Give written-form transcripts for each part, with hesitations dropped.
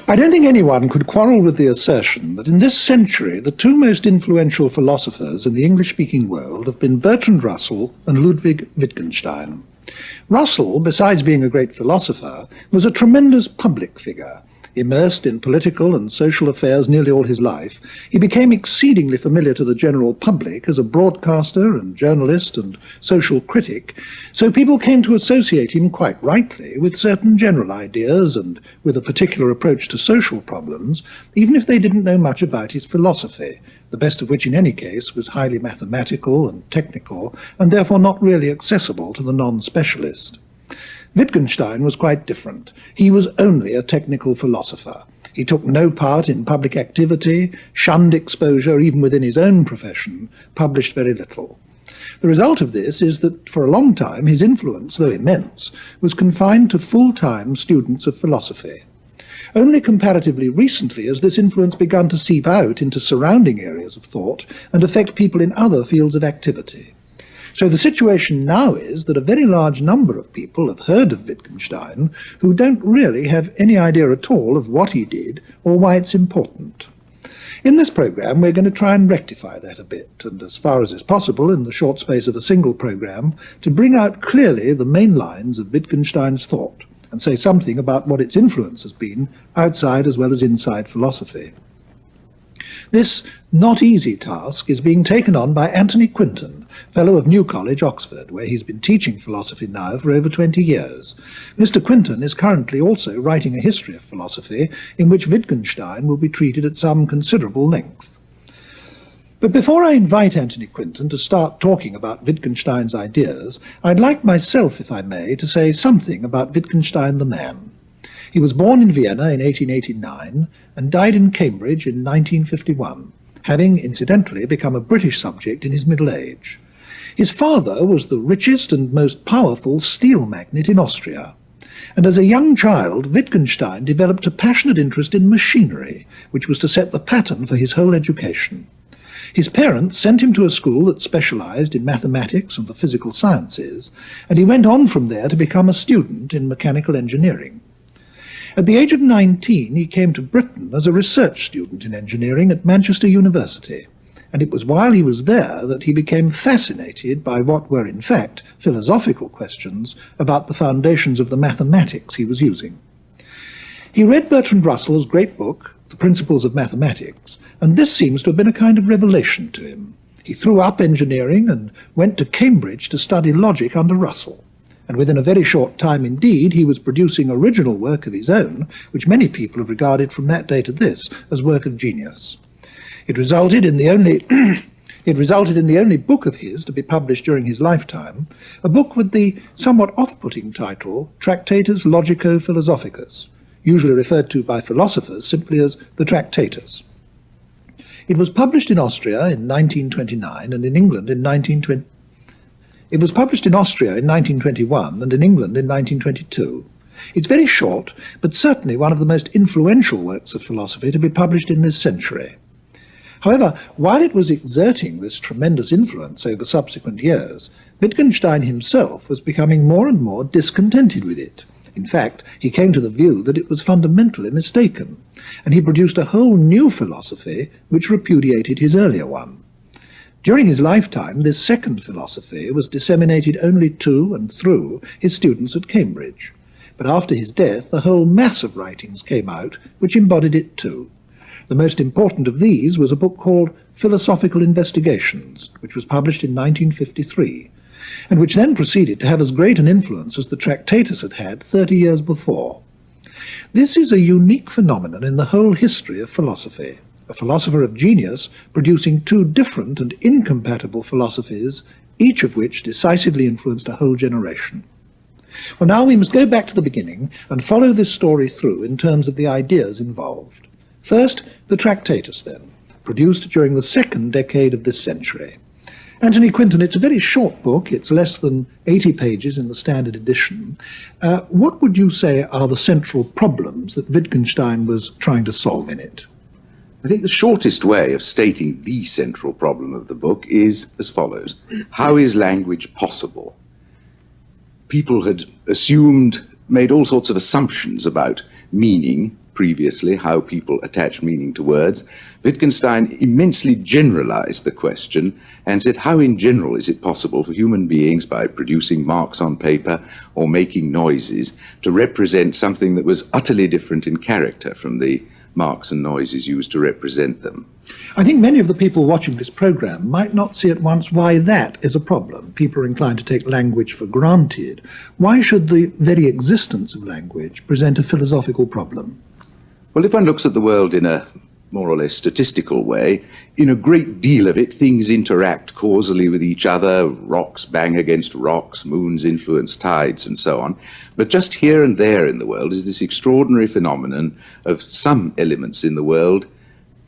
I don't think anyone could quarrel with the assertion that in this century the two most influential philosophers in the English-speaking world have been Bertrand Russell and Ludwig Wittgenstein. Russell, besides being a great philosopher, was a tremendous public figure. Immersed in political and social affairs nearly all his life, he became exceedingly familiar to the general public as a broadcaster and journalist and social critic, so people came to associate him quite rightly with certain general ideas and with a particular approach to social problems, even if they didn't know much about his philosophy, the best of which in any case was highly mathematical and technical, and therefore not really accessible to the non-specialist. Wittgenstein was quite different. He was only a technical philosopher. He took no part in public activity, shunned exposure even within his own profession, published very little. The result of this is that for a long time his influence, though immense, was confined to full-time students of philosophy. Only comparatively recently has this influence begun to seep out into surrounding areas of thought and affect people in other fields of activity. So the situation now is that a very large number of people have heard of Wittgenstein who don't really have any idea at all of what he did or why it's important. In this programme we're going to try and rectify that a bit, and as far as is possible in the short space of a single programme, to bring out clearly the main lines of Wittgenstein's thought, and say something about what its influence has been outside as well as inside philosophy. This not easy task is being taken on by Anthony Quinton, Fellow of New College, Oxford, where he's been teaching philosophy now for over 20 years. Mr. Quinton is currently also writing a history of philosophy in which Wittgenstein will be treated at some considerable length. But before I invite Anthony Quinton to start talking about Wittgenstein's ideas, I'd like myself, if I may, to say something about Wittgenstein the man. He was born in Vienna in 1889 and died in Cambridge in 1951, having incidentally become a British subject in his middle age. His father was the richest and most powerful steel magnate in Austria, and as a young child Wittgenstein developed a passionate interest in machinery, which was to set the pattern for his whole education. His parents sent him to a school that specialized in mathematics and the physical sciences, and he went on from there to become a student in mechanical engineering. At the age of 19, he came to Britain as a research student in engineering at Manchester University, and it was while he was there that he became fascinated by what were in fact philosophical questions about the foundations of the mathematics he was using. He read Bertrand Russell's great book, The Principles of Mathematics, and this seems to have been a kind of revelation to him. He threw up engineering and went to Cambridge to study logic under Russell. And within a very short time indeed he was producing original work of his own, which many people have regarded from that day to this as work of genius. It resulted in the only book of his to be published during his lifetime, a book with the somewhat off-putting title Tractatus Logico-Philosophicus, usually referred to by philosophers simply as the Tractatus. It was published in Austria in 1929 and in England in 1920. It was published in Austria in 1921 and in England in 1922. It's very short, but certainly one of the most influential works of philosophy to be published in this century. However, while it was exerting this tremendous influence over subsequent years, Wittgenstein himself was becoming more and more discontented with it. In fact, he came to the view that it was fundamentally mistaken, and he produced a whole new philosophy which repudiated his earlier one. During his lifetime, this second philosophy was disseminated only to and through his students at Cambridge. But after his death, a whole mass of writings came out which embodied it too. The most important of these was a book called Philosophical Investigations, which was published in 1953, and which then proceeded to have as great an influence as the Tractatus had had 30 years before. This is a unique phenomenon in the whole history of philosophy. A philosopher of genius producing two different and incompatible philosophies, each of which decisively influenced a whole generation. Well, now we must go back to the beginning and follow this story through in terms of the ideas involved. First, the Tractatus, then, produced during the second decade of this century. Anthony Quinton, it's a very short book. It's less than 80 pages in the standard edition. What would you say are the central problems that Wittgenstein was trying to solve in it? I think the shortest way of stating the central problem of the book is as follows. How is language possible? People had made all sorts of assumptions about meaning previously, how people attach meaning to words, Wittgenstein immensely generalized the question and said, how in general is it possible for human beings, by producing marks on paper or making noises, to represent something that was utterly different in character from the marks and noises used to represent them? I think many of the people watching this program might not see at once why that is a problem. People are inclined to take language for granted. Why should the very existence of language present a philosophical problem? Well, if one looks at the world in a more or less statistical way, in a great deal of it, things interact causally with each other. Rocks bang against rocks, moons influence tides, and so on. But just here and there in the world is this extraordinary phenomenon of some elements in the world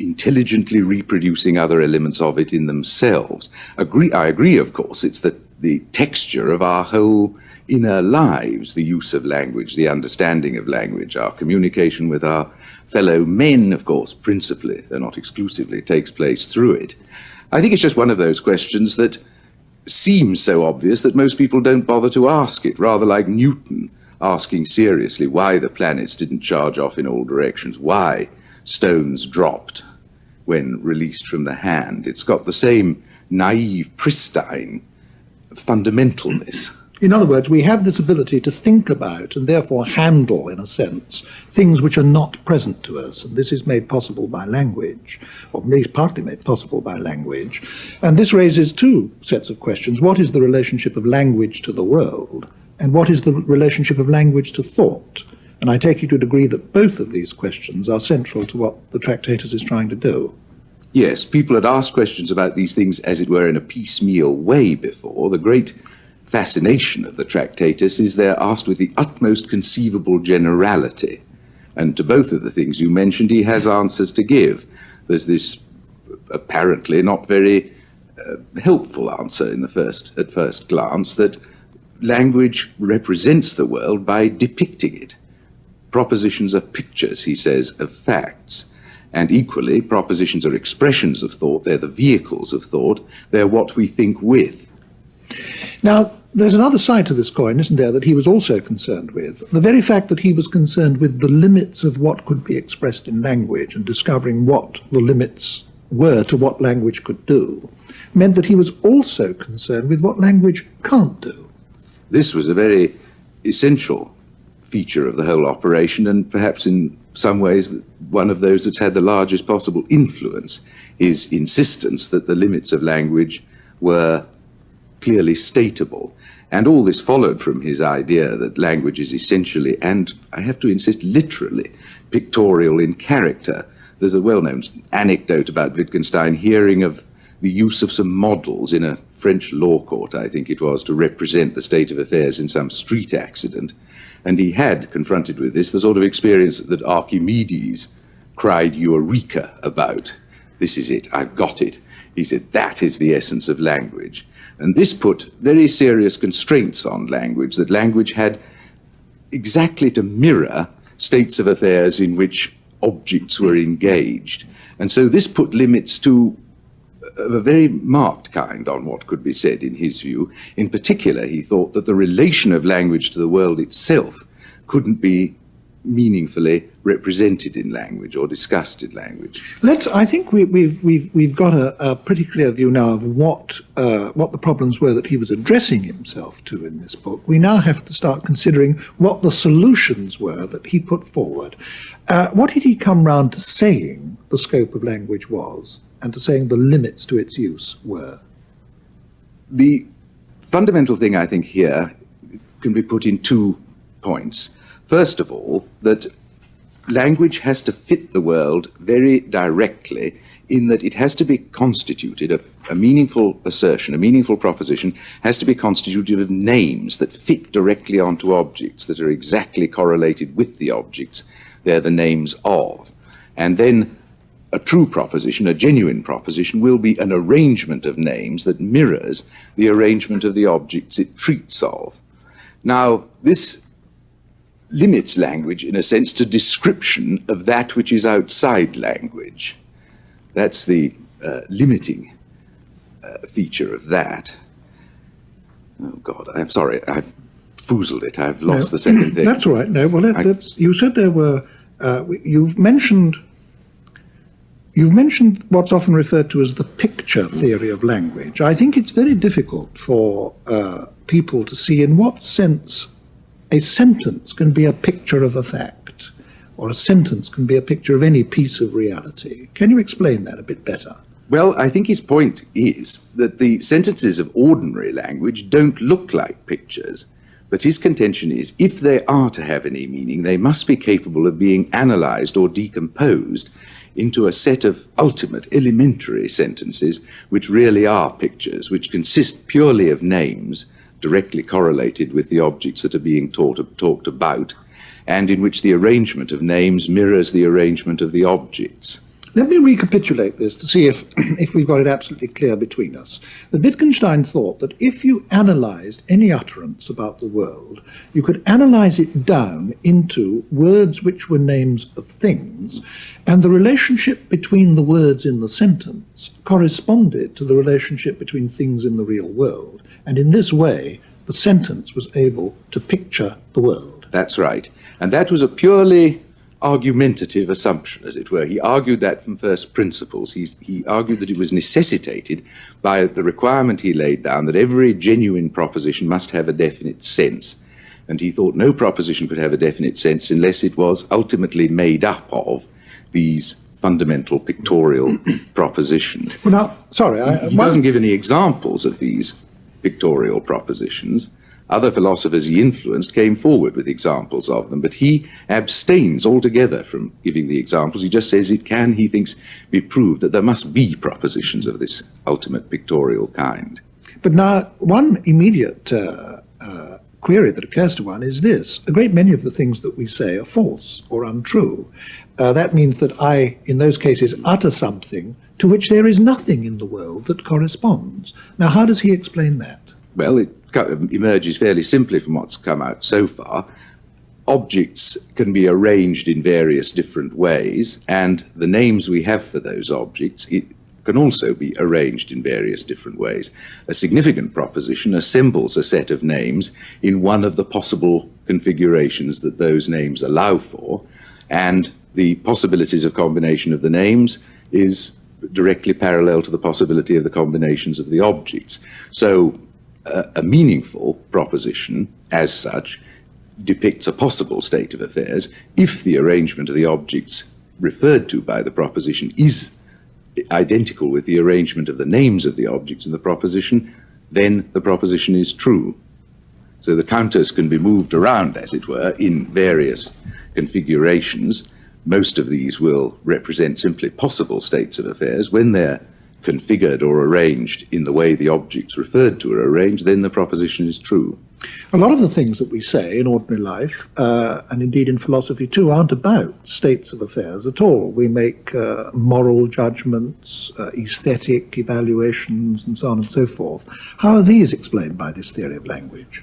intelligently reproducing other elements of it in themselves. I agree, of course, it's the texture of our whole inner lives, the use of language, the understanding of language, our communication with our fellow men, of course, principally, though not exclusively, takes place through it. I think it's just one of those questions that seems so obvious that most people don't bother to ask it, rather like Newton asking seriously why the planets didn't charge off in all directions, why stones dropped when released from the hand. It's got the same naive, pristine fundamentalness. In other words, we have this ability to think about and therefore handle, in a sense, things which are not present to us. And this is made possible by language, or at least partly made possible by language. And this raises two sets of questions. What is the relationship of language to the world? And what is the relationship of language to thought? And I take you to agree that both of these questions are central to what the Tractatus is trying to do. Yes, people had asked questions about these things, as it were, in a piecemeal way before. The great fascination of the Tractatus is they're asked with the utmost conceivable generality. And to both of the things you mentioned, he has answers to give. There's this apparently not very helpful answer at first glance, that language represents the world by depicting it. Propositions are pictures, he says, of facts. And equally, propositions are expressions of thought. They're the vehicles of thought. They're what we think with. Now, there's another side to this coin, isn't there, that he was also concerned with. The very fact that he was concerned with the limits of what could be expressed in language and discovering what the limits were to what language could do, meant that he was also concerned with what language can't do. This was a very essential feature of the whole operation, and perhaps in some ways one of those that's had the largest possible influence, his insistence that the limits of language were clearly statable. And all this followed from his idea that language is essentially, and I have to insist, literally, pictorial in character. There's a well-known anecdote about Wittgenstein hearing of the use of some models in a French law court, I think it was, to represent the state of affairs in some street accident. And he had, confronted with this, the sort of experience that Archimedes cried Eureka about. This is it, I've got it. He said, that is the essence of language. And this put very serious constraints on language, that language had exactly to mirror states of affairs in which objects were engaged. And so this put limits to a very marked kind on what could be said in his view. In particular, he thought that the relation of language to the world itself couldn't be meaningfully represented in language or discussed in language. I think we've got a pretty clear view now of what the problems were that he was addressing himself to in this book. We now have to start considering what the solutions were that he put forward. What did he come round to saying the scope of language was, and to saying the limits to its use were? The fundamental thing, I think, here can be put in 2 points. First of all, that language has to fit the world very directly, in that it has to be constituted, a meaningful assertion, a meaningful proposition, has to be constituted of names that fit directly onto objects, that are exactly correlated with the objects they're the names of. And then a true proposition, a genuine proposition, will be an arrangement of names that mirrors the arrangement of the objects it treats of. Now, this limits language, in a sense, to description of that which is outside language. That's the limiting feature of that. Oh, God, I'm sorry, I've foozled it. I've lost the second thing. That's all right. No, well, you said there were You've mentioned what's often referred to as the picture theory of language. I think it's very difficult for people to see in what sense a sentence can be a picture of a fact, or a sentence can be a picture of any piece of reality. Can you explain that a bit better? Well, I think his point is that the sentences of ordinary language don't look like pictures, but his contention is if they are to have any meaning, they must be capable of being analyzed or decomposed into a set of ultimate, elementary sentences which really are pictures, which consist purely of names directly correlated with the objects that are being talked about, and in which the arrangement of names mirrors the arrangement of the objects. Let me recapitulate this to see if we've got it absolutely clear between us. The Wittgenstein thought that if you analysed any utterance about the world, you could analyse it down into words which were names of things, and the relationship between the words in the sentence corresponded to the relationship between things in the real world. And in this way, the sentence was able to picture the world. That's right. And that was a purely argumentative assumption, as it were. He argued that from first principles. He argued that it was necessitated by the requirement he laid down that every genuine proposition must have a definite sense. And he thought no proposition could have a definite sense unless it was ultimately made up of these fundamental pictorial propositions. Well, now, sorry, he doesn't give any examples of these pictorial propositions. Other philosophers he influenced came forward with examples of them, but he abstains altogether from giving the examples. He just says it can, he thinks, be proved that there must be propositions of this ultimate pictorial kind. But now, one immediate query that occurs to one is this. A great many of the things that we say are false or untrue. That means that I, in those cases, utter something to which there is nothing in the world that corresponds. Now, how does he explain that? Well, it emerges fairly simply from what's come out so far. Objects can be arranged in various different ways, and the names we have for those objects can also be arranged in various different ways. A significant proposition assembles a set of names in one of the possible configurations that those names allow for, and the possibilities of combination of the names is directly parallel to the possibility of the combinations of the objects. So a meaningful proposition, as such, depicts a possible state of affairs if the arrangement of the objects referred to by the proposition is identical with the arrangement of the names of the objects in the proposition, then the proposition is true. So the counters can be moved around, as it were, in various configurations. Most of these will represent simply possible states of affairs. When they're configured or arranged in the way the objects referred to are arranged, then the proposition is true. A lot of the things that we say in ordinary life, and indeed in philosophy too, aren't about states of affairs at all. We make moral judgments, aesthetic evaluations, and so on and so forth. How are these explained by this theory of language?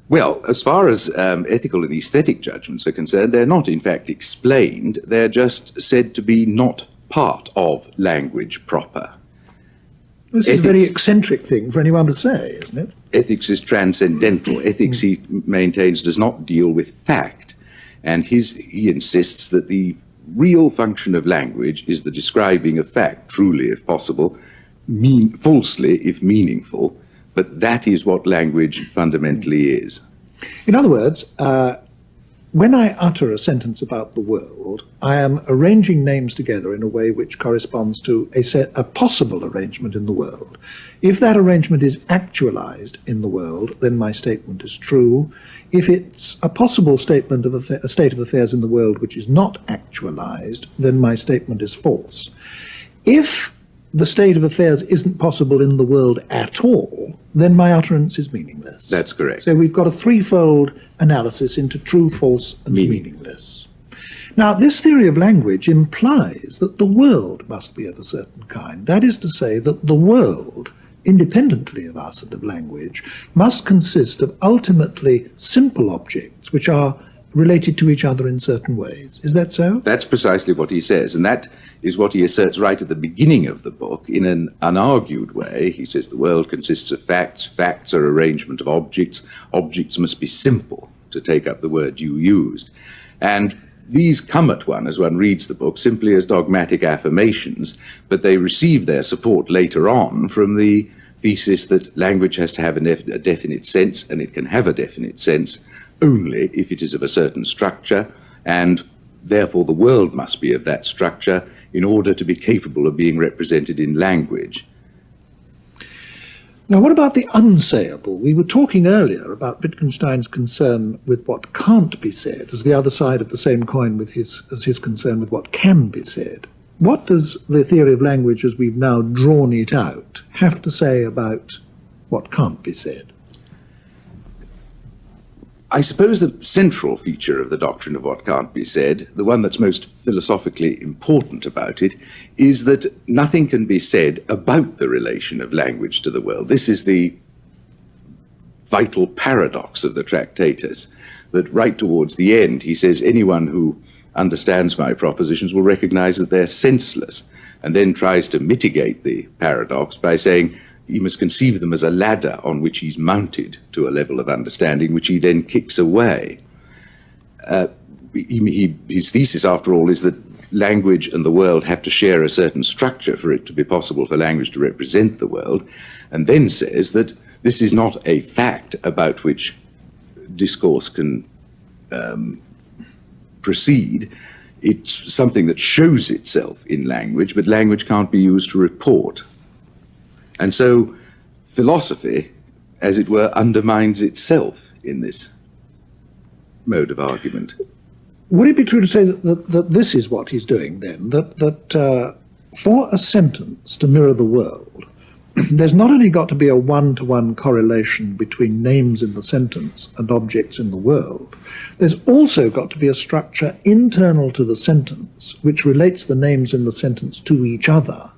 Well, as far as ethical and aesthetic judgments are concerned, they're not in fact explained. They're just said to be not part of language proper. This is a very eccentric thing for anyone to say, isn't it? Ethics is transcendental. Ethics, he maintains, does not deal with fact. And he insists that the real function of language is the describing of fact, truly if possible, falsely if meaningful, but that is what language fundamentally is. In other words, when I utter a sentence about the world, I am arranging names together in a way which corresponds to a possible arrangement in the world. If that arrangement is actualized in the world, then my statement is true. If it's a possible statement of a state of affairs in the world which is not actualized, then my statement is false. If the state of affairs isn't possible in the world at all, then my utterance is meaningless. That's correct. So we've got a threefold analysis into true, false, and meaningless. Now, this theory of language implies that the world must be of a certain kind. That is to say that the world, independently of us and of language, must consist of ultimately simple objects which are related to each other in certain ways. Is that so? That's precisely what he says, and that is what he asserts right at the beginning of the book in an unargued way. He says the world consists of facts, facts are arrangement of objects, objects must be simple, to take up the word you used. And these come at one as one reads the book simply as dogmatic affirmations, but they receive their support later on from the thesis that language has to have a definite sense, and it can have a definite sense only if it is of a certain structure, and therefore the world must be of that structure in order to be capable of being represented in language. Now, what about the unsayable? We were talking earlier about Wittgenstein's concern with what can't be said as the other side of the same coin with his concern with what can be said. What does the theory of language, as we've now drawn it out, have to say about what can't be said? I suppose the central feature of the doctrine of what can't be said, the one that's most philosophically important about it, is that nothing can be said about the relation of language to the world. This is the vital paradox of the Tractatus, that right towards the end he says anyone who understands my propositions will recognize that they're senseless, and then tries to mitigate the paradox by saying he must conceive them as a ladder on which he's mounted to a level of understanding, which he then kicks away. His thesis, after all, is that language and the world have to share a certain structure for it to be possible for language to represent the world, and then says that this is not a fact about which discourse can proceed. It's something that shows itself in language, but language can't be used to report. And so philosophy, as it were, undermines itself in this mode of argument. Would it be true to say that this is what he's doing then, that for a sentence to mirror the world, there's not only got to be a one-to-one correlation between names in the sentence and objects in the world, there's also got to be a structure internal to the sentence which relates the names in the sentence to each other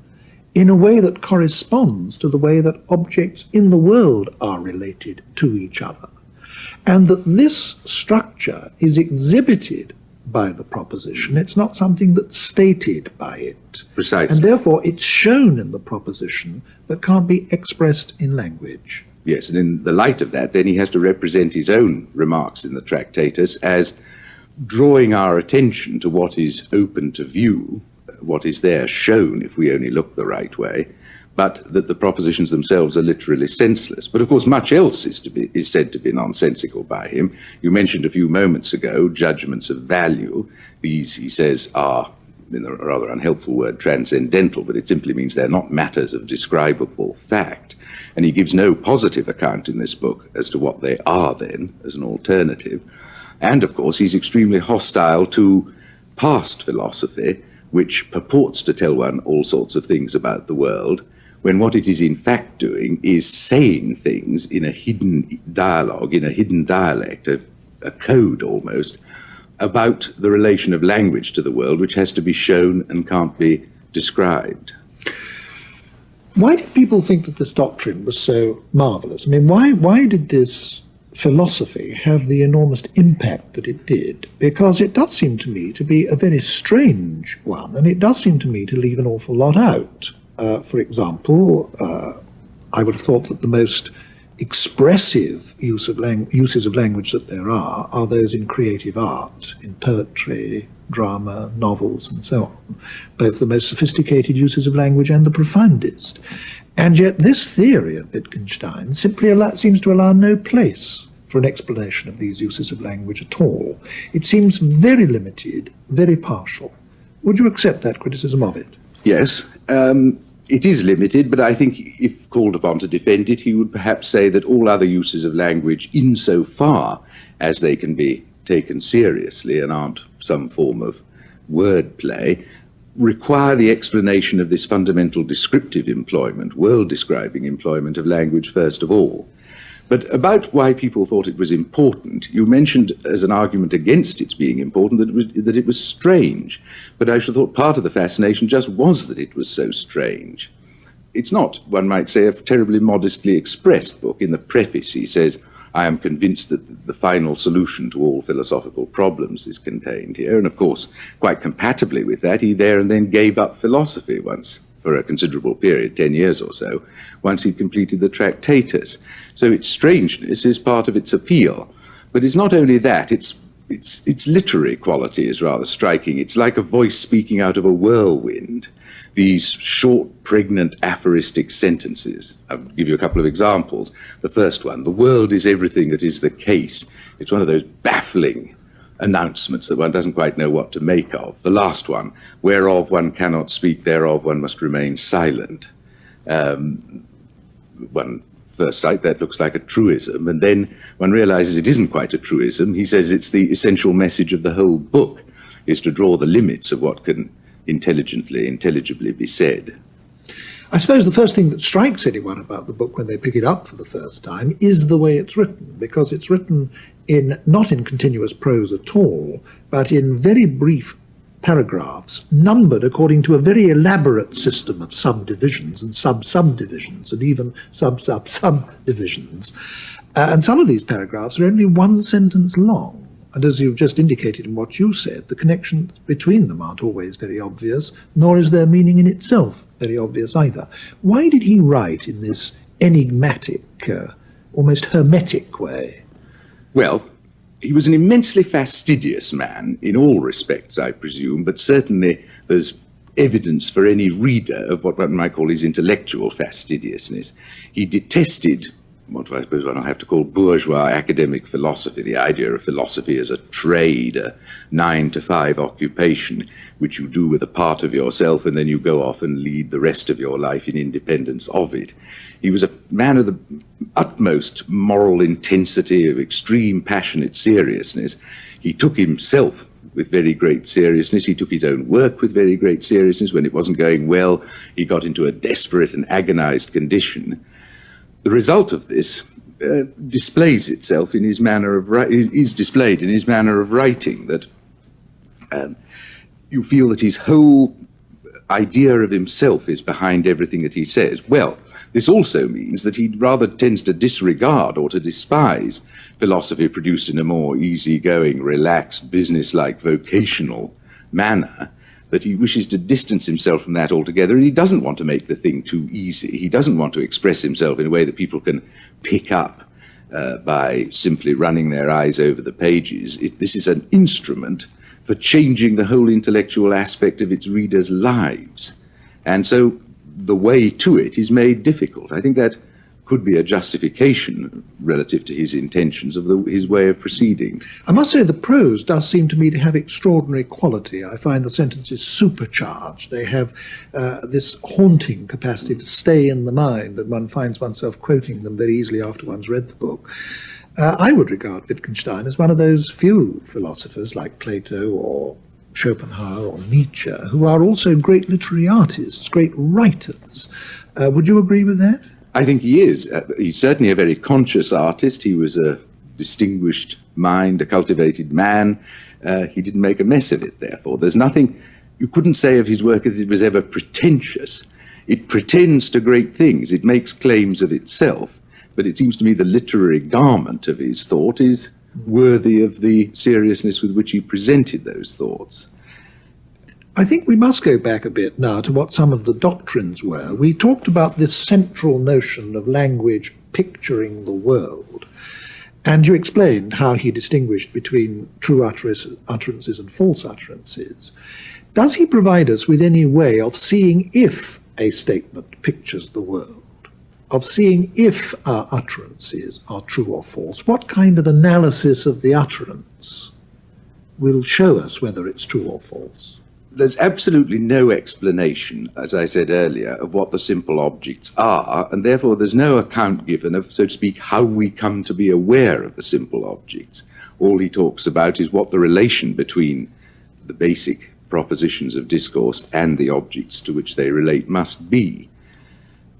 in a way that corresponds to the way that objects in the world are related to each other. And that this structure is exhibited by the proposition. It's not something that's stated by it. Precisely. And therefore it's shown in the proposition that can't be expressed in language. Yes, and in the light of that, then he has to represent his own remarks in the Tractatus as drawing our attention to what is open to view, what is there shown if we only look the right way, but that the propositions themselves are literally senseless. But of course much else is said to be nonsensical by him. You mentioned a few moments ago judgments of value. These, he says, are, in a rather unhelpful word, transcendental, but it simply means they're not matters of describable fact. And he gives no positive account in this book as to what they are then, as an alternative. And of course he's extremely hostile to past philosophy, which purports to tell one all sorts of things about the world, when what it is in fact doing is saying things in a hidden dialogue, in a hidden dialect, a code almost, about the relation of language to the world, which has to be shown and can't be described. Why did people think that this doctrine was so marvelous? I mean, why did this philosophy have the enormous impact that it did? Because it does seem to me to be a very strange one, and it does seem to me to leave an awful lot out. For example, I would have thought that the most expressive uses of language that there are those in creative art, in poetry, drama, novels, and so on, both the most sophisticated uses of language and the profoundest. And yet this theory of Wittgenstein simply seems to allow no place for an explanation of these uses of language at all. It seems very limited, very partial. Would you accept that criticism of it? Yes, it is limited, but I think if called upon to defend it, he would perhaps say that all other uses of language, insofar as they can be taken seriously and aren't some form of wordplay, require the explanation of this fundamental descriptive employment, world-describing employment of language first of all. But about why people thought it was important, you mentioned as an argument against its being important that it was strange. But I should have thought part of the fascination just was that it was so strange. It's not, one might say, a terribly modestly expressed book. In the preface he says, I am convinced that the final solution to all philosophical problems is contained here. And of course, quite compatibly with that, he there and then gave up philosophy once, for a considerable period, 10 years or so, once he'd completed the Tractatus. So its strangeness is part of its appeal. But it's not only that, it's its literary quality is rather striking. It's like a voice speaking out of a whirlwind. These short, pregnant, aphoristic sentences. I'll give you a couple of examples. The first one, the world is everything that is the case. It's one of those baffling announcements that one doesn't quite know what to make of. The last one, whereof one cannot speak, thereof one must remain silent. One first sight, that looks like a truism, and then one realizes it isn't quite a truism. He says it's the essential message of the whole book, is to draw the limits of what can intelligibly be said. I suppose the first thing that strikes anyone about the book when they pick it up for the first time is the way it's written, because it's written not in continuous prose at all, but in very brief paragraphs, numbered according to a very elaborate system of subdivisions and sub-subdivisions and even sub-sub-subdivisions. And some of these paragraphs are only one sentence long. And as you've just indicated in what you said, the connections between them aren't always very obvious, nor is their meaning in itself very obvious either. Why did he write in this enigmatic, almost hermetic way? Well, he was an immensely fastidious man in all respects, I presume, but certainly there's evidence for any reader of what one might call his intellectual fastidiousness. He detested what I suppose one will have to call bourgeois academic philosophy, the idea of philosophy as a trade, a 9-to-5 occupation, which you do with a part of yourself and then you go off and lead the rest of your life in independence of it. He was a man of the utmost moral intensity, of extreme passionate seriousness. He took himself with very great seriousness. He took his own work with very great seriousness. When it wasn't going well, he got into a desperate and agonized condition. The result of this displays itself in his manner of is displayed in his manner of writing. That you feel that his whole idea of himself is behind everything that he says. Well, this also means that he rather tends to disregard or to despise philosophy produced in a more easygoing, relaxed, businesslike, vocational manner. That he wishes to distance himself from that altogether, and he doesn't want to make the thing too easy. He doesn't want to express himself in a way that people can pick up by simply running their eyes over the pages. This is an instrument for changing the whole intellectual aspect of its readers' lives. And so the way to it is made difficult. I think that could be a justification relative to his intentions of his way of proceeding. I must say the prose does seem to me to have extraordinary quality. I find the sentences supercharged. They have this haunting capacity to stay in the mind, and one finds oneself quoting them very easily after one's read the book. I would regard Wittgenstein as one of those few philosophers like Plato or Schopenhauer or Nietzsche who are also great literary artists, great writers. Would you agree with that? I think he is. He's certainly a very conscious artist. He was a distinguished mind, a cultivated man. He didn't make a mess of it, therefore. There's nothing, you couldn't say of his work that it was ever pretentious. It pretends to great things. It makes claims of itself. But it seems to me the literary garment of his thought is worthy of the seriousness with which he presented those thoughts. I think we must go back a bit now to what some of the doctrines were. We talked about this central notion of language picturing the world, and you explained how he distinguished between true utterances and false utterances. Does he provide us with any way of seeing if a statement pictures the world, of seeing if our utterances are true or false? What kind of analysis of the utterance will show us whether it's true or false? There's absolutely no explanation, as I said earlier, of what the simple objects are, and therefore there's no account given of, so to speak, how we come to be aware of the simple objects. All he talks about is what the relation between the basic propositions of discourse and the objects to which they relate must be.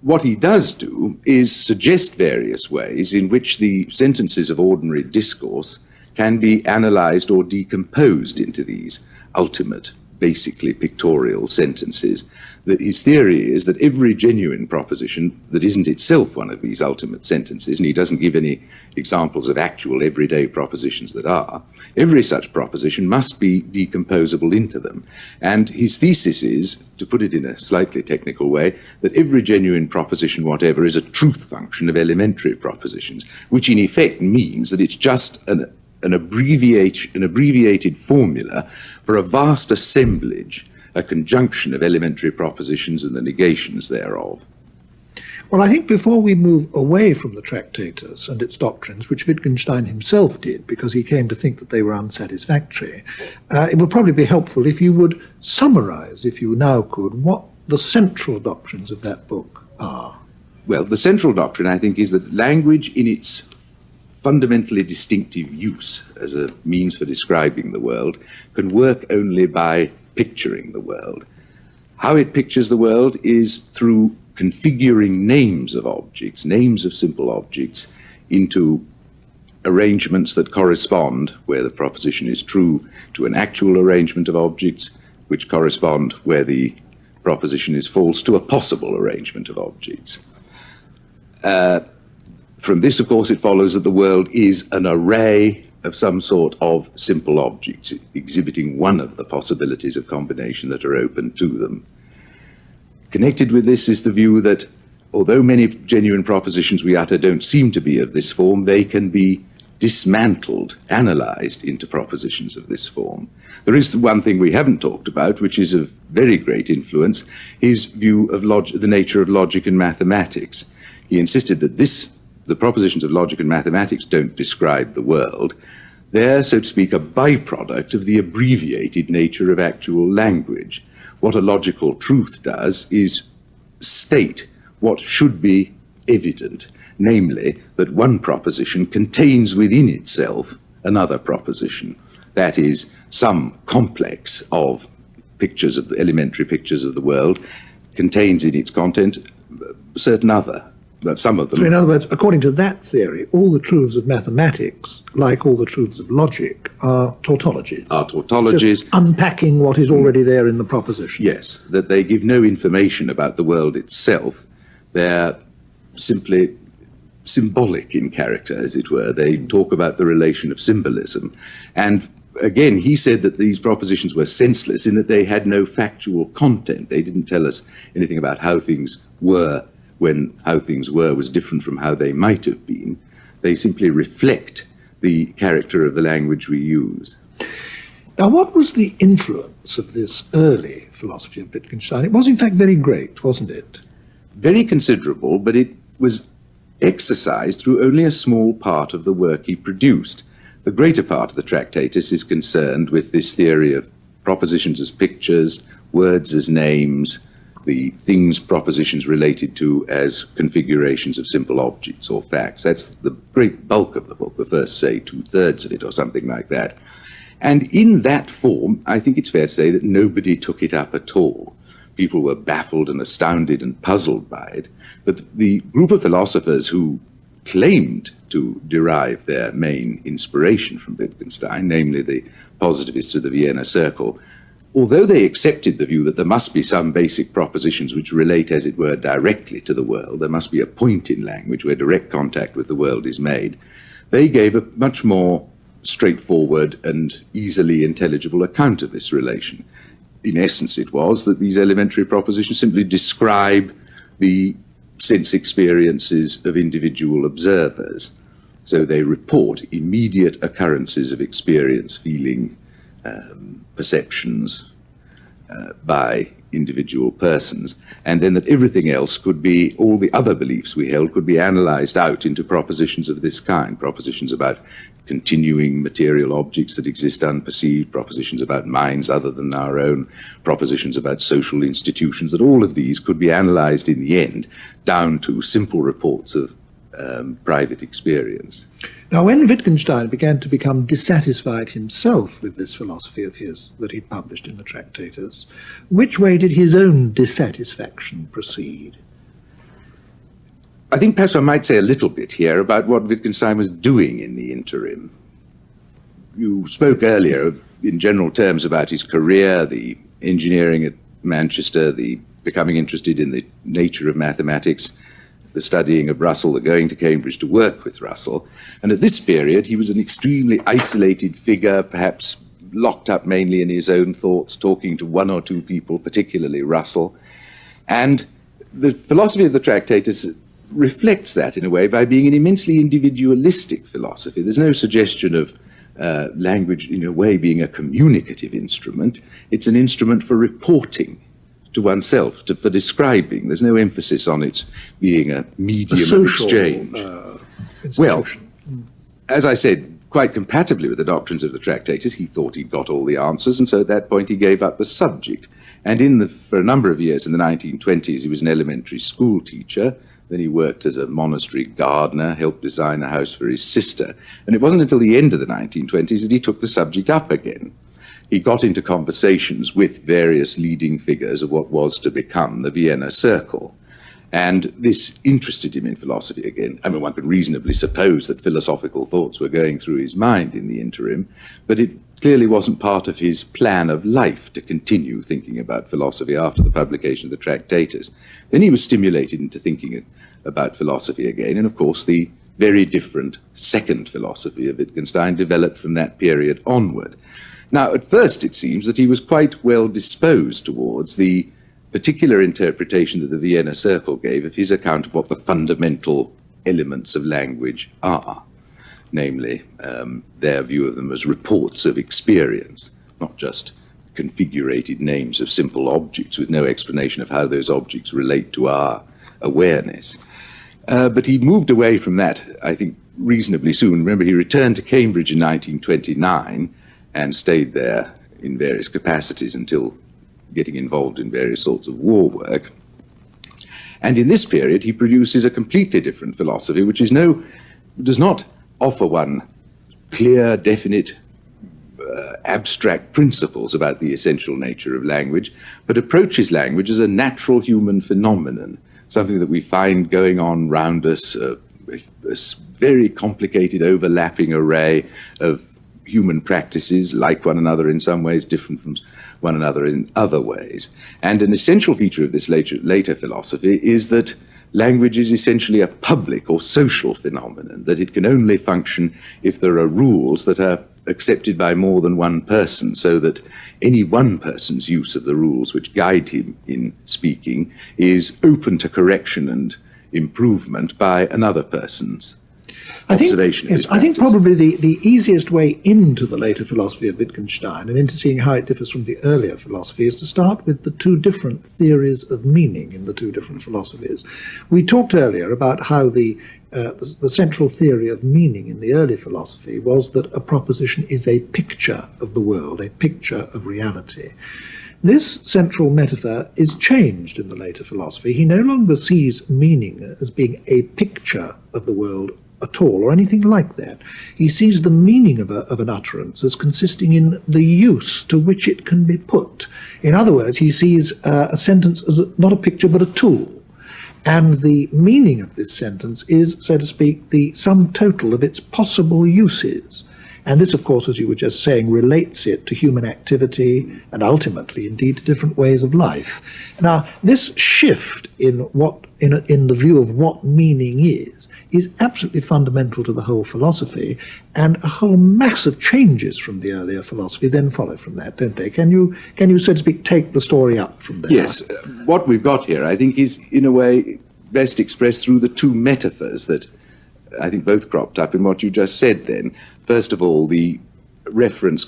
What he does do is suggest various ways in which the sentences of ordinary discourse can be analyzed or decomposed into these ultimate, basically pictorial sentences. His theory is that every genuine proposition that isn't itself one of these ultimate sentences, and he doesn't give any examples of actual everyday propositions that are, every such proposition must be decomposable into them. And his thesis is, to put it in a slightly technical way, that every genuine proposition whatever is a truth function of elementary propositions, which in effect means that it's just an abbreviated formula for a vast assemblage, a conjunction of elementary propositions and the negations thereof. Well, I think before we move away from the Tractatus and its doctrines, which Wittgenstein himself did because he came to think that they were unsatisfactory, it would probably be helpful if you would summarize, if you now could, what the central doctrines of that book are. Well, the central doctrine, I think, is that language in its fundamentally distinctive use as a means for describing the world can work only by picturing the world. How it pictures the world is through configuring names of objects, names of simple objects, into arrangements that correspond, where the proposition is true, to an actual arrangement of objects, which correspond, where the proposition is false, to a possible arrangement of objects. From this, of course, it follows that the world is an array of some sort of simple objects, exhibiting one of the possibilities of combination that are open to them. Connected with this is the view that although many genuine propositions we utter don't seem to be of this form, they can be dismantled, analyzed into propositions of this form. There is one thing we haven't talked about, which is of very great influence, his view of the nature of logic and mathematics. He insisted that the propositions of logic and mathematics don't describe the world. They're, so to speak, a byproduct of the abbreviated nature of actual language. What a logical truth does is state what should be evident, namely that one proposition contains within itself another proposition. That is, some complex of pictures of the elementary pictures of the world contains in its content certain other. Some of them. So in other words, according to that theory, all the truths of mathematics, like all the truths of logic, are tautologies. Are tautologies. Just unpacking what is already there in the proposition. Yes, that they give no information about the world itself. They're simply symbolic in character, as it were. They talk about the relation of symbolism. And again, he said that these propositions were senseless in that they had no factual content. They didn't tell us anything about how things were when how things were was different from how they might have been. They simply reflect the character of the language we use. Now, what was the influence of this early philosophy of Wittgenstein? It was, in fact, very great, wasn't it? Very considerable, but it was exercised through only a small part of the work he produced. The greater part of the Tractatus is concerned with this theory of propositions as pictures, words as names, the things propositions related to as configurations of simple objects or facts. That's the great bulk of the book, the first, say, 2/3 of it or something like that. And in that form, I think it's fair to say that nobody took it up at all. People were baffled and astounded and puzzled by it. But the group of philosophers who claimed to derive their main inspiration from Wittgenstein, namely the positivists of the Vienna Circle, although they accepted the view that there must be some basic propositions which relate, as it were, directly to the world, there must be a point in language where direct contact with the world is made, they gave a much more straightforward and easily intelligible account of this relation. In essence, it was that these elementary propositions simply describe the sense experiences of individual observers. So they report immediate occurrences of experience, feeling, perceptions by individual persons, and then that everything else could be, all the other beliefs we held could be analyzed out into propositions of this kind, propositions about continuing material objects that exist unperceived, propositions about minds other than our own, propositions about social institutions, that all of these could be analyzed in the end down to simple reports of private experience. Now, when Wittgenstein began to become dissatisfied himself with this philosophy of his that he'd published in the Tractatus, which way did his own dissatisfaction proceed? I think perhaps I might say a little bit here about what Wittgenstein was doing in the interim. You spoke earlier in general terms about his career, the engineering at Manchester, the becoming interested in the nature of mathematics, the studying of Russell, the going to Cambridge to work with Russell. And at this period, he was an extremely isolated figure, perhaps locked up mainly in his own thoughts, talking to one or two people, particularly Russell. And the philosophy of the Tractatus reflects that in a way by being an immensely individualistic philosophy. There's no suggestion of language in a way being a communicative instrument. It's an instrument for reporting to oneself, for describing. There's no emphasis on it being a medium of exchange. Well, as I said, quite compatibly with the doctrines of the Tractatus, he thought he'd got all the answers, and so at that point he gave up the subject. And for a number of years in the 1920s, he was an elementary school teacher. Then he worked as a monastery gardener, helped design a house for his sister. And it wasn't until the end of the 1920s that he took the subject up again. He got into conversations with various leading figures of what was to become the Vienna Circle. And this interested him in philosophy again. I mean, one could reasonably suppose that philosophical thoughts were going through his mind in the interim, but it clearly wasn't part of his plan of life to continue thinking about philosophy after the publication of the Tractatus. Then he was stimulated into thinking about philosophy again, and of course the very different second philosophy of Wittgenstein developed from that period onward. Now, at first it seems that he was quite well disposed towards the particular interpretation that the Vienna Circle gave of his account of what the fundamental elements of language are, namely their view of them as reports of experience, not just configurated names of simple objects with no explanation of how those objects relate to our awareness. But he moved away from that, I think, reasonably soon. Remember, he returned to Cambridge in 1929 and stayed there in various capacities until getting involved in various sorts of war work. And in this period, he produces a completely different philosophy, which does not offer one clear, definite, abstract principles about the essential nature of language, but approaches language as a natural human phenomenon, something that we find going on round us, a very complicated, overlapping array of human practices, like one another in some ways, different from one another in other ways. And an essential feature of this later philosophy is that language is essentially a public or social phenomenon, that it can only function if there are rules that are accepted by more than one person, so that any one person's use of the rules which guide him in speaking is open to correction and improvement by another person's observation. I think probably the easiest way into the later philosophy of Wittgenstein and into seeing how it differs from the earlier philosophy is to start with the two different theories of meaning in the two different philosophies. We talked earlier about how the central theory of meaning in the early philosophy was that a proposition is a picture of the world, a picture of reality. This central metaphor is changed in the later philosophy. He no longer sees meaning as being a picture of the world at all, or anything like that. He sees the meaning of an utterance as consisting in the use to which it can be put. In other words, he sees a sentence as not a picture but a tool. And the meaning of this sentence is, so to speak, the sum total of its possible uses. And this, of course, as you were just saying, relates it to human activity and ultimately, indeed, to different ways of life. Now, this shift in the view of what meaning is absolutely fundamental to the whole philosophy, and a whole mass of changes from the earlier philosophy then follow from that, don't they? Can you, so to speak, take the story up from there? Yes. What we've got here, I think, is, in a way, best expressed through the two metaphors that I think both cropped up in what you just said then. First of all, the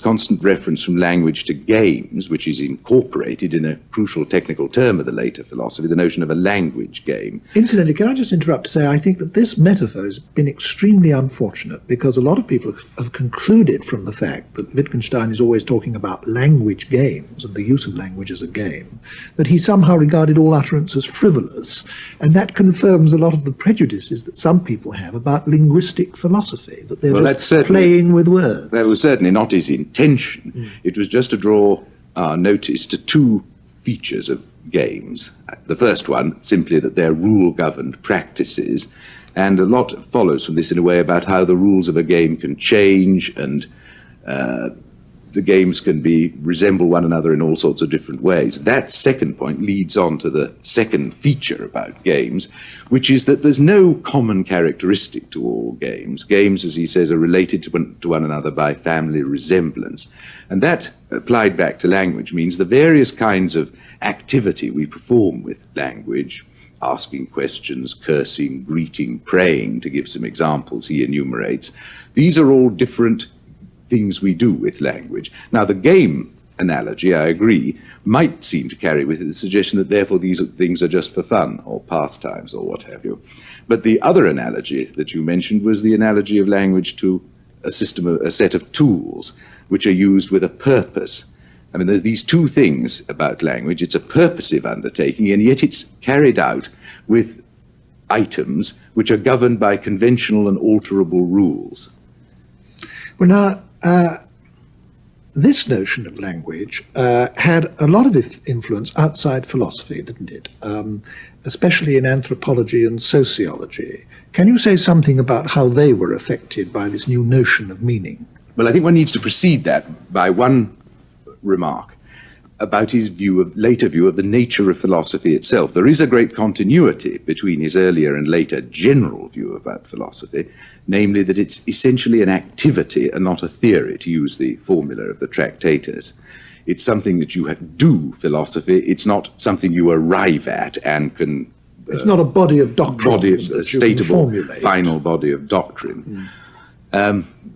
constant reference from language to games, which is incorporated in a crucial technical term of the later philosophy, the notion of a language game. Incidentally, can I just interrupt to say I think that this metaphor has been extremely unfortunate, because a lot of people have concluded from the fact that Wittgenstein is always talking about language games and the use of language as a game, that he somehow regarded all utterance as frivolous, and that confirms a lot of the prejudices that some people have about linguistic philosophy, that they're just playing with words. That was certainly not his intention. It was just to draw our notice to two features of games. The first one, simply that they're rule-governed practices, and a lot follows from this in a way about how the rules of a game can change, and the games can resemble one another in all sorts of different ways. That second point leads on to the second feature about games, which is that there's no common characteristic to all games. Games, as he says, are related to one another by family resemblance. And that, applied back to language, means the various kinds of activity we perform with language, asking questions, cursing, greeting, praying, to give some examples he enumerates, these are all different things we do with language. Now, the game analogy, I agree, might seem to carry with it the suggestion that therefore these things are just for fun or pastimes or what have you. But the other analogy that you mentioned was the analogy of language to a set of tools which are used with a purpose. I mean, there's these two things about language. It's a purposive undertaking, and yet it's carried out with items which are governed by conventional and alterable rules. Well, now, this notion of language had a lot of influence outside philosophy, didn't it? Especially in anthropology and sociology. Can you say something about how they were affected by this new notion of meaning? Well, I think one needs to precede that by one remark about his later view of the nature of philosophy itself. There is a great continuity between his earlier and later general view about philosophy, namely that it's essentially an activity and not a theory, to use the formula of the Tractatus. It's something that you do philosophy. It's not something you arrive at and can... it's not a body of doctrine. A stateable, final body of doctrine.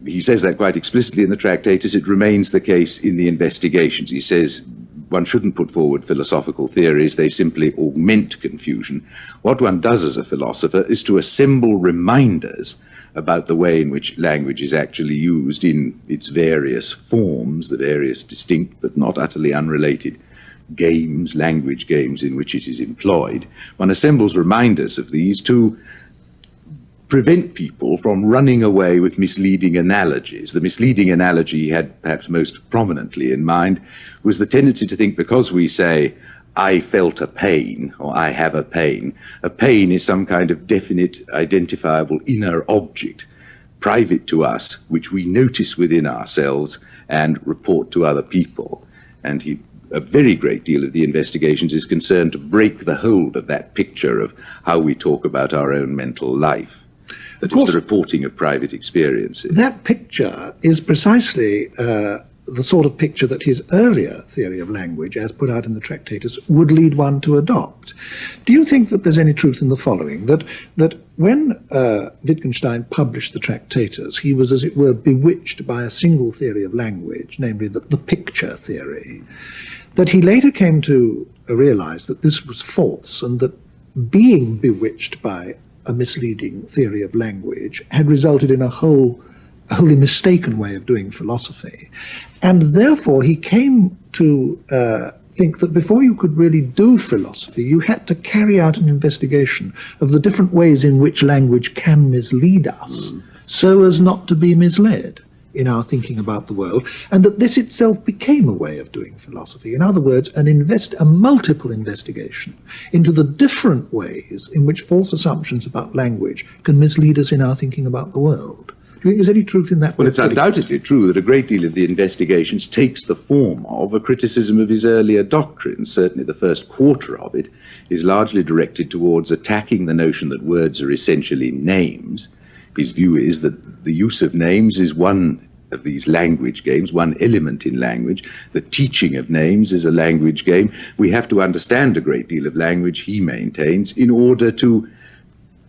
He says that quite explicitly in the Tractatus. It remains the case in the investigations. He says one shouldn't put forward philosophical theories. They simply augment confusion. What one does as a philosopher is to assemble reminders about the way in which language is actually used in its various forms, the various distinct but not utterly unrelated games, language games in which it is employed. One assembles reminders of these to prevent people from running away with misleading analogies. The misleading analogy he had perhaps most prominently in mind was the tendency to think because we say, I felt a pain, or I have a pain is some kind of definite, identifiable inner object, private to us, which we notice within ourselves and report to other people. And a very great deal of the investigations is concerned to break the hold of that picture of how we talk about our own mental life. That is the reporting of private experiences. That picture is precisely the sort of picture that his earlier theory of language, as put out in the Tractatus, would lead one to adopt. Do you think that there's any truth in the following, that when Wittgenstein published the Tractatus, he was, as it were, bewitched by a single theory of language, namely the picture theory, that he later came to realize that this was false, and that being bewitched by a misleading theory of language had resulted in a wholly mistaken way of doing philosophy. And therefore he came to think that before you could really do philosophy, you had to carry out an investigation of the different ways in which language can mislead us, so as not to be misled in our thinking about the world, and that this itself became a way of doing philosophy. In other words, a multiple investigation into the different ways in which false assumptions about language can mislead us in our thinking about the world. Do you think there's any truth in that? Well, it's undoubtedly true that a great deal of the investigations takes the form of a criticism of his earlier doctrines. Certainly the first quarter of it is largely directed towards attacking the notion that words are essentially names. His view is that the use of names is one of these language games, one element in language. The teaching of names is a language game. We have to understand a great deal of language, he maintains, in order to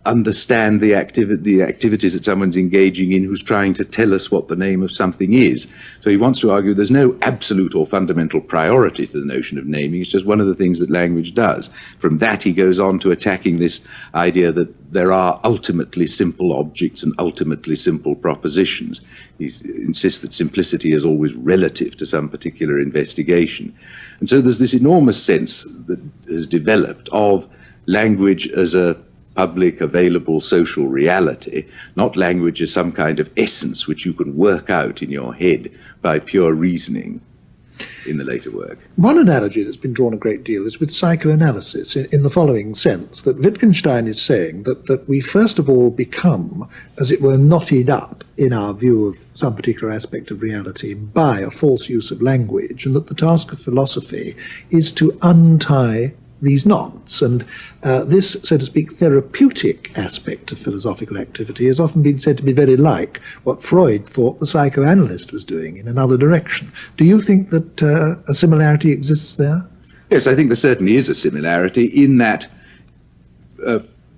understand the activities that someone's engaging in who's trying to tell us what the name of something is. So he wants to argue there's no absolute or fundamental priority to the notion of naming. It's just one of the things that language does. From that he goes on to attacking this idea that there are ultimately simple objects and ultimately simple propositions. He insists that simplicity is always relative to some particular investigation. And so there's this enormous sense that has developed of language as a public, available social reality, not language as some kind of essence which you can work out in your head by pure reasoning in the later work. One analogy that's been drawn a great deal is with psychoanalysis, in the following sense, that Wittgenstein is saying that we first of all become, as it were, knotted up in our view of some particular aspect of reality by a false use of language, and that the task of philosophy is to untie these knots. And this, so to speak, therapeutic aspect of philosophical activity has often been said to be very like what Freud thought the psychoanalyst was doing in another direction. Do you think that a similarity exists there? Yes, I think there certainly is a similarity in that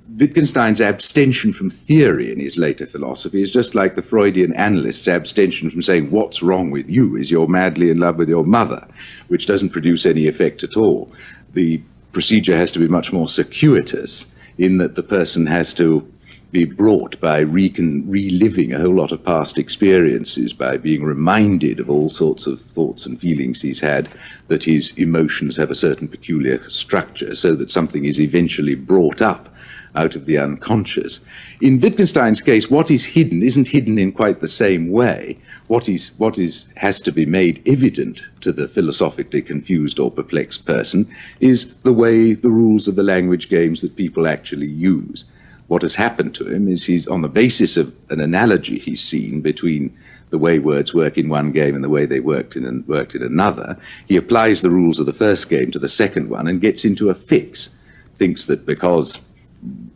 Wittgenstein's abstention from theory in his later philosophy is just like the Freudian analyst's abstention from saying what's wrong with you is you're madly in love with your mother, which doesn't produce any effect at all. The procedure has to be much more circuitous in that the person has to be brought by reliving a whole lot of past experiences, by being reminded of all sorts of thoughts and feelings he's had, that his emotions have a certain peculiar structure, so that something is eventually brought up out of the unconscious. In Wittgenstein's case, what is hidden isn't hidden in quite the same way. What has to be made evident to the philosophically confused or perplexed person is the way, the rules of the language games that people actually use. What has happened to him is he's, on the basis of an analogy he's seen between the way words work in one game and the way they worked in another, he applies the rules of the first game to the second one and gets into a fix. Thinks that because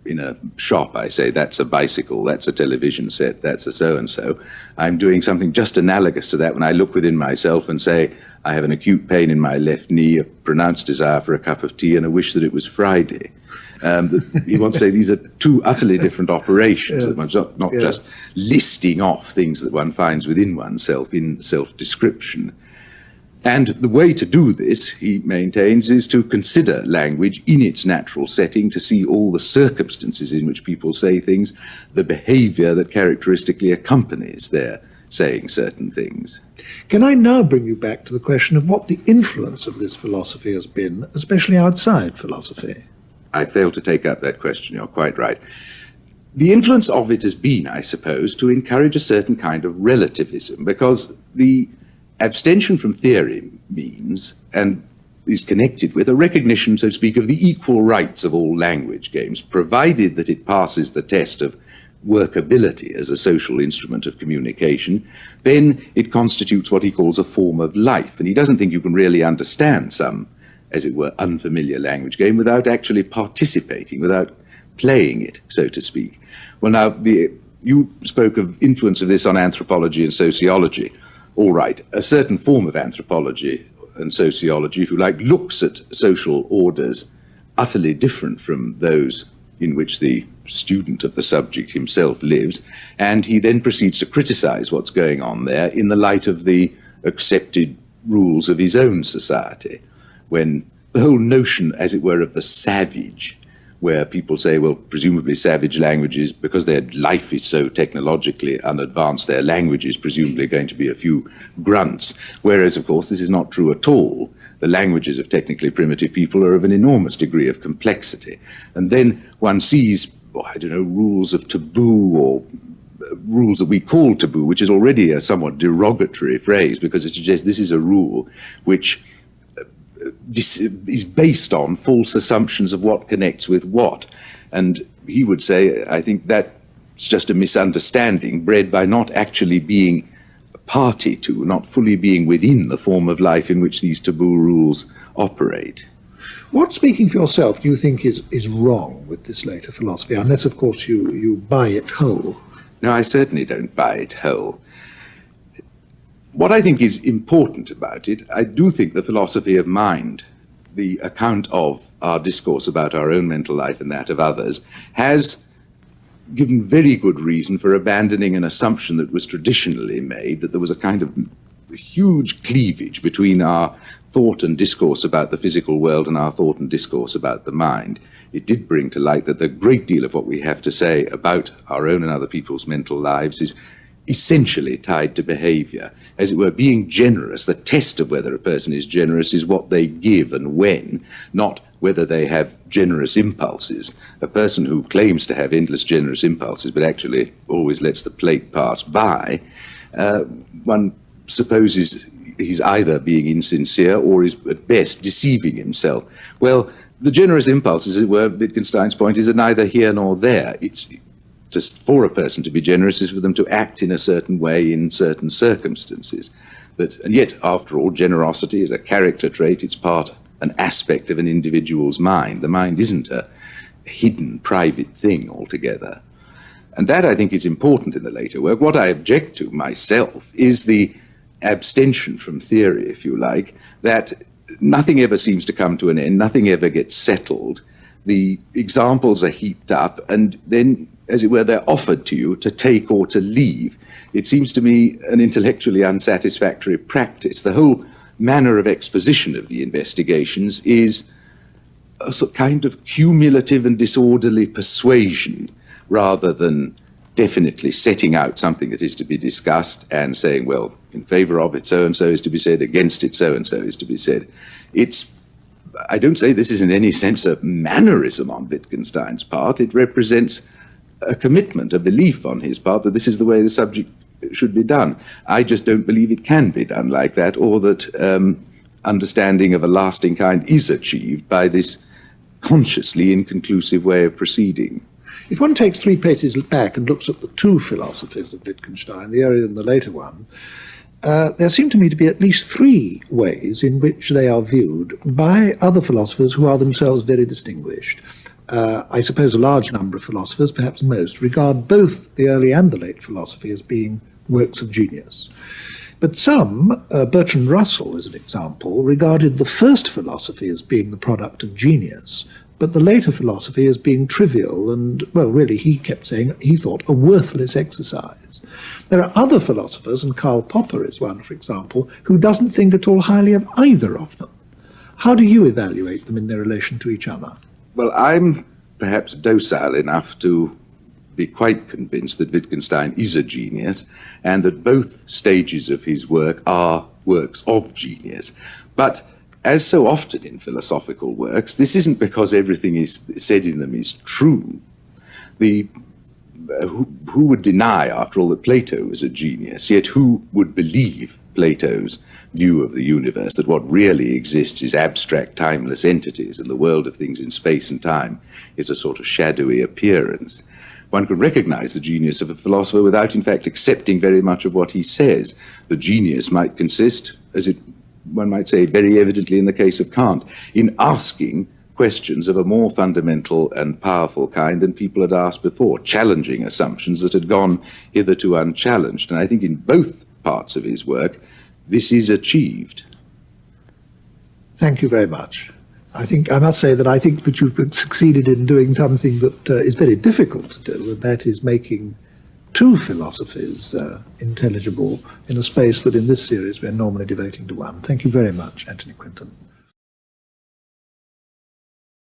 in a shop I say, that's a bicycle, that's a television set, that's a so-and-so, I'm doing something just analogous to that when I look within myself and say, I have an acute pain in my left knee, a pronounced desire for a cup of tea, and a wish that it was Friday. He wants to say these are two utterly different operations, that one's not just listing off things that one finds within oneself in self-description. And the way to do this, he maintains, is to consider language in its natural setting, to see all the circumstances in which people say things, the behavior that characteristically accompanies their saying certain things. Can I now bring you back to the question of what the influence of this philosophy has been, especially outside philosophy? I failed to take up that question, you're quite right. The influence of it has been, I suppose, to encourage a certain kind of relativism, because the abstention from theory means, and is connected with, a recognition, so to speak, of the equal rights of all language games, provided that it passes the test of workability as a social instrument of communication. Then it constitutes what he calls a form of life, and he doesn't think you can really understand some, as it were, unfamiliar language game without actually participating, without playing it, so to speak. Well, now, you spoke of influence of this on anthropology and sociology. All right, a certain form of anthropology and sociology, if you like, looks at social orders utterly different from those in which the student of the subject himself lives, and he then proceeds to criticize what's going on there in the light of the accepted rules of his own society, when the whole notion, as it were, of the savage, where people say, well, presumably savage languages, because their life is so technologically unadvanced, their language is presumably going to be a few grunts, whereas, of course, this is not true at all. The languages of technically primitive people are of an enormous degree of complexity. And then one sees, rules of taboo, or rules that we call taboo, which is already a somewhat derogatory phrase, because it suggests this is a rule which is based on false assumptions of what connects with what. And he would say, I think that's just a misunderstanding bred by not actually being a party to, not fully being within the form of life in which these taboo rules operate. What, speaking for yourself, do you think is wrong with this later philosophy, unless, of course, you buy it whole? No, I certainly don't buy it whole. What I think is important about it, I do think the philosophy of mind, the account of our discourse about our own mental life and that of others, has given very good reason for abandoning an assumption that was traditionally made, that there was a kind of huge cleavage between our thought and discourse about the physical world and our thought and discourse about the mind. It did bring to light that a great deal of what we have to say about our own and other people's mental lives is essentially tied to behavior. As it were, being generous, the test of whether a person is generous is what they give and when, not whether they have generous impulses. A person who claims to have endless generous impulses but actually always lets the plate pass by, one supposes he's either being insincere or is at best deceiving himself. Well, the generous impulses, as it were, Wittgenstein's point, is neither here nor there. It's just for a person to be generous is for them to act in a certain way in certain circumstances. And yet, after all, generosity is a character trait. It's an aspect of an individual's mind. The mind isn't a hidden, private thing altogether. And that, I think, is important in the later work. What I object to myself is the abstention from theory, if you like, that nothing ever seems to come to an end, nothing ever gets settled, The examples are heaped up, and then, as it were, they're offered to you to take or to leave. It seems to me an intellectually unsatisfactory practice. The whole manner of exposition of the investigations is a sort of kind of cumulative and disorderly persuasion, rather than definitely setting out something that is to be discussed and saying, well, in favor of it, so-and-so is to be said, against it, so-and-so is to be said. I don't say this is in any sense a mannerism on Wittgenstein's part. It represents a commitment, a belief on his part that this is the way the subject should be done. I just don't believe it can be done like that, or that understanding of a lasting kind is achieved by this consciously inconclusive way of proceeding. If one takes 3 paces back and looks at the 2 philosophies of Wittgenstein, the earlier and the later one, there seem to me to be at least 3 ways in which they are viewed by other philosophers who are themselves very distinguished. I suppose a large number of philosophers, perhaps most, regard both the early and the late philosophy as being works of genius. But some, Bertrand Russell as an example, regarded the first philosophy as being the product of genius, but the later philosophy as being trivial and, well, really, he kept saying, he thought, a worthless exercise. There are other philosophers, and Karl Popper is one, for example, who doesn't think at all highly of either of them. How do you evaluate them in their relation to each other? Well, I'm perhaps docile enough to be quite convinced that Wittgenstein is a genius, and that both stages of his work are works of genius. But as so often in philosophical works, this isn't because everything is said in them is true. Who would deny, after all, that Plato was a genius? Yet who would believe Plato's view of the universe, that what really exists is abstract, timeless entities, and the world of things in space and time is a sort of shadowy appearance? One can recognize the genius of a philosopher without, in fact, accepting very much of what he says. The genius might consist, one might say, very evidently in the case of Kant, in asking questions of a more fundamental and powerful kind than people had asked before, challenging assumptions that had gone hitherto unchallenged. And I think in both parts of his work, this is achieved. Thank you very much. I must say that I think that you've succeeded in doing something that is very difficult to do, and that is making 2 philosophies intelligible in a space that in this series we're normally devoting to one. Thank you very much, Anthony Quinton.